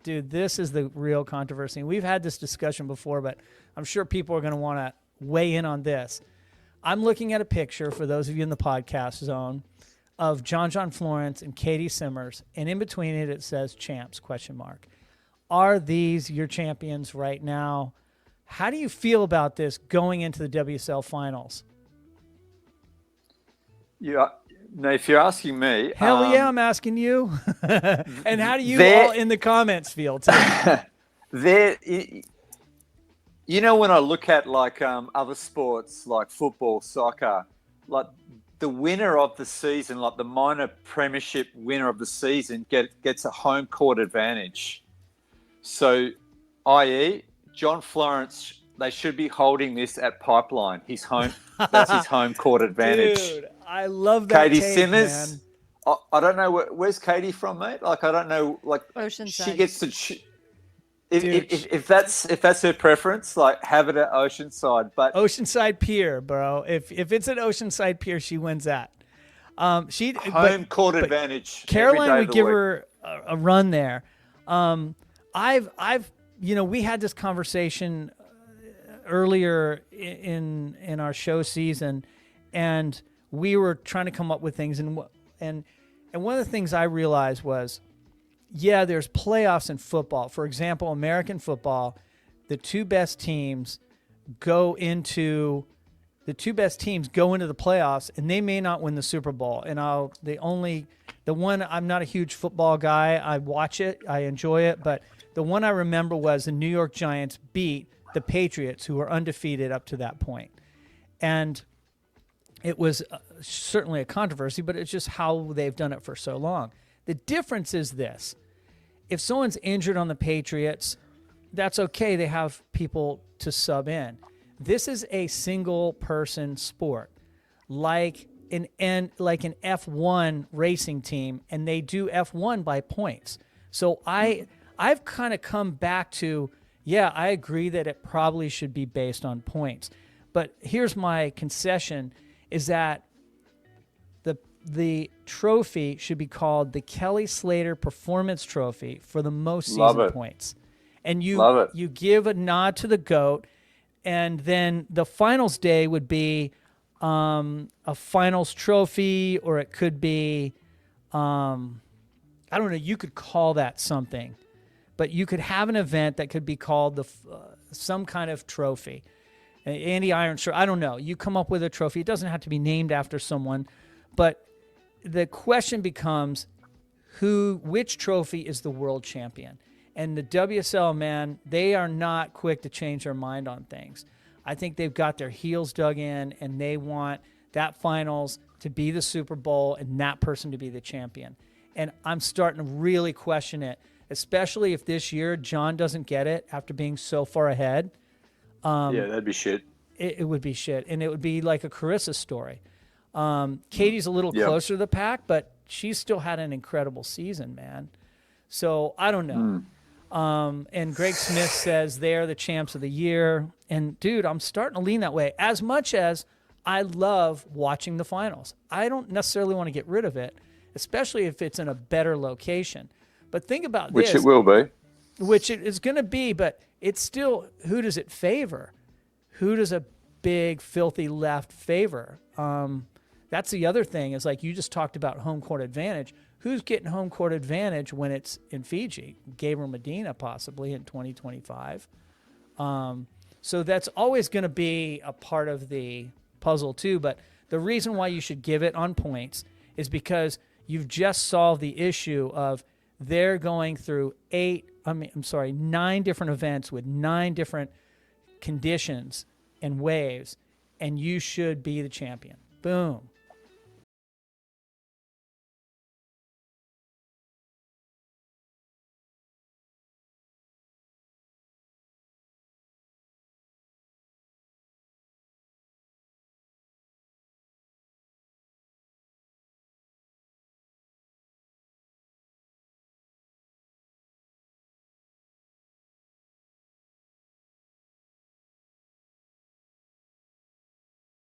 Dude, this is the real controversy. We've had this discussion before, but I'm sure people are going to want to weigh in on this. I'm looking at a picture, for those of you in the podcast zone, of John Florence and Katie Simmers, and in between it says champs, ? Are these your champions right now? How do you feel about this going into the WSL Finals? Yeah, no, if you're asking me, hell yeah, I'm asking you. And how do you all in the comments feel too? When I look at like other sports like football, soccer, like the winner of the season, like the minor premiership winner of the season, gets a home court advantage. So, i.e., John Florence, they should be holding this at Pipeline. That's his home court advantage. Dude, I love that. Katie take, Simmers. Man. I don't know where's Katie from, mate. Like I don't know. Like Oceanside. She gets to. If that's her preference, like have it at Oceanside. But Oceanside Pier, bro. If it's at Oceanside Pier, she wins that. Home court advantage. Caroline would give her a run there. We had this conversation earlier in our show season, and we were trying to come up with things, and one of the things I realized was, yeah, there's playoffs in football. For example, American football, the two best teams go into the playoffs, and they may not win the Super Bowl. And I'm not a huge football guy. I watch it, I enjoy it, but the one I remember was the New York Giants beat the Patriots, who were undefeated up to that point. And it was certainly a controversy, but it's just how they've done it for so long. The difference is this. If someone's injured on the Patriots, that's okay. They have people to sub in. This is a single-person sport, like an F1 racing team, and they do F1 by points. So I've kind of come back to, yeah, I agree that it probably should be based on points. But here's my concession, is that the trophy should be called the Kelly Slater Performance Trophy for the most season points. And you give a nod to the GOAT, and then the finals day would be a finals trophy, or it could be, I don't know, you could call that something. But you could have an event that could be called some kind of trophy. Andy Ironshire, I don't know. You come up with a trophy. It doesn't have to be named after someone. But the question becomes, which trophy is the world champion? And the WSL, man, they are not quick to change their mind on things. I think they've got their heels dug in, and they want that finals to be the Super Bowl and that person to be the champion. And I'm starting to really question it, especially if this year John doesn't get it after being so far ahead. Yeah, that'd be shit. It would be shit, and it would be like a Carissa story. Katie's a little closer to the pack, but she's still had an incredible season, man. So I don't know. And Greg Smith says they're the champs of the year. And, dude, I'm starting to lean that way. As much as I love watching the finals, I don't necessarily want to get rid of it, especially if it's in a better location. But think about this. Which it will be. Which it is going to be, but it's still, who does it favor? Who does a big, filthy left favor? That's the other thing, is like you just talked about home court advantage. Who's getting home court advantage when it's in Fiji? Gabriel Medina, possibly, in 2025. So that's always going to be a part of the puzzle, too. But the reason why you should give it on points is because you've just solved the issue of they're going through 9 different events with 9 different conditions and waves, and you should be the champion. Boom.